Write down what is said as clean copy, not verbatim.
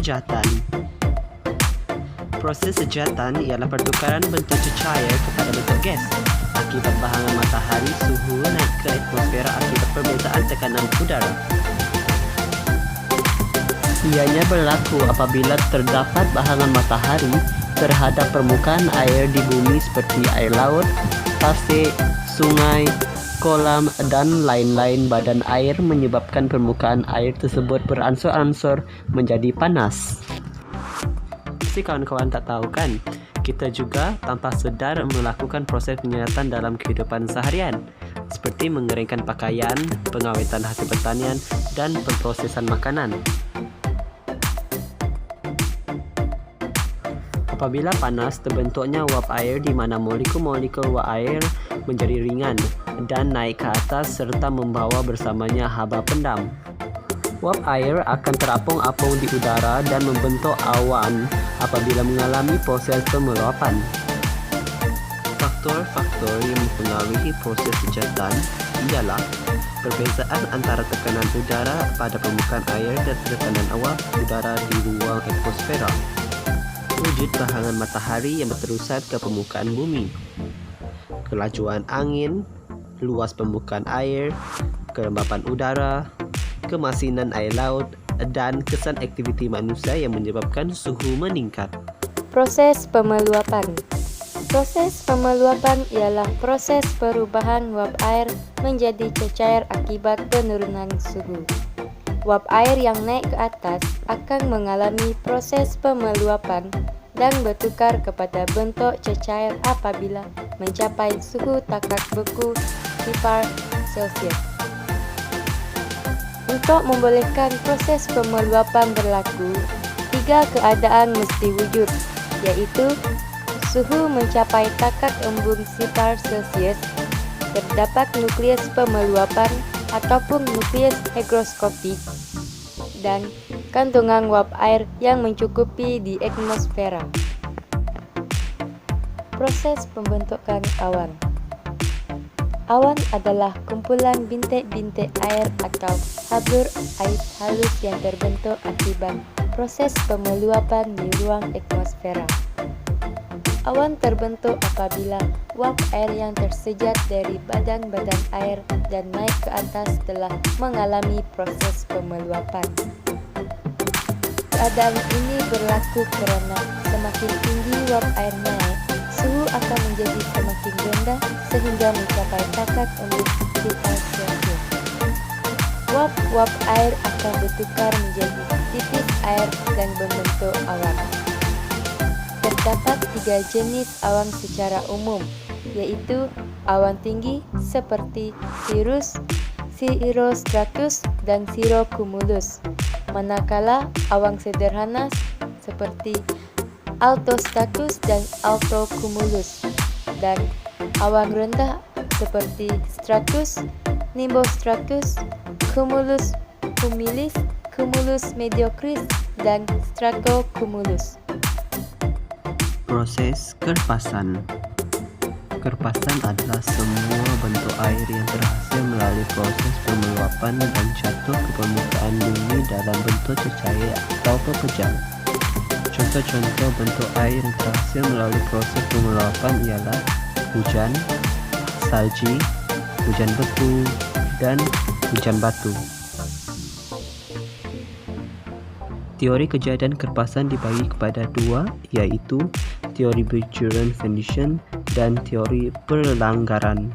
sejatan. Proses sejatan ialah pertukaran bentuk cecair kepada bentuk gas akibat bahangan matahari. Suhu naik ke atmosfera akibat perbezaan tekanan udara. Ianya berlaku apabila terdapat bahangan matahari terhadap permukaan air di bumi seperti air laut, tasik, sungai, kolam, dan lain-lain badan air, menyebabkan permukaan air tersebut beransur-ansur menjadi panas. Pasti kawan-kawan tak tahu kan, kita juga tanpa sedar melakukan proses penyedatan dalam kehidupan seharian, seperti mengeringkan pakaian, pengawetan hasil pertanian, dan pemprosesan makanan. Apabila panas, terbentuknya uap air di mana molekul-molekul uap air menjadi ringan dan naik ke atas serta membawa bersamanya haba pendam. Uap air akan terapung-apung di udara dan membentuk awan apabila mengalami proses pemeluapan. Faktor-faktor yang mempengaruhi proses sejatan ialah perbezaan antara tekanan udara pada permukaan air dan tekanan awal udara di ruang atmosfera, wujud bahangan matahari yang berterusan ke permukaan bumi, kelajuan angin, luas permukaan air, kelembapan udara, kemasinan air laut, dan kesan aktiviti manusia yang menyebabkan suhu meningkat. Proses pemeluapan. Proses pemeluapan ialah proses perubahan uap air menjadi cecair akibat penurunan suhu. Uap air yang naik ke atas akan mengalami proses pemeluapan dan bertukar kepada bentuk cecair apabila mencapai suhu takak beku 0 Celsius. Untuk membolehkan proses pemeluapan berlaku, 3 keadaan mesti wujud, iaitu suhu mencapai takak embun 0 Celsius, terdapat nukleus pemeluapan ataupun nukleus hygroskopik, dan kandungan uap air yang mencukupi di atmosfera. Proses pembentukan awan. Awan adalah kumpulan bintik-bintik air atau habur air halus yang terbentuk akibat proses pemeluapan di ruang atmosfera. Awan terbentuk apabila uap air yang tersejat dari badan-badan air dan naik ke atas telah mengalami proses pemeluapan. Keadaan ini berlaku kerana semakin tinggi uap air naik, suhu akan menjadi semakin rendah sehingga mencapai takak embun 0 Celsius. Uap air akan bertukar menjadi titis air dan membentuk awan. Terdapat 3 jenis awan secara umum, yaitu awan tinggi seperti cirrus, cirrostratus, dan cirrocumulus, manakala awan sederhana seperti altostratus dan altocumulus, dan awan rendah seperti stratus, nimbostratus, cumulus humilis, cumulus mediocris, dan stratocumulus. Proses kerpasan. Kerpasan adalah semua bentuk air yang berhasil melalui proses pemeluapan dan jatuh ke permukaan bumi dalam bentuk cecair atau pepejal. Contoh-contoh bentuk air yang berhasil melalui proses pemeluapan ialah hujan, salji, hujan beku, dan hujan batu. Teori kejadian kerpasan dibagi kepada 2, iaitu teori Buchanan Condition dan teori pelanggaran.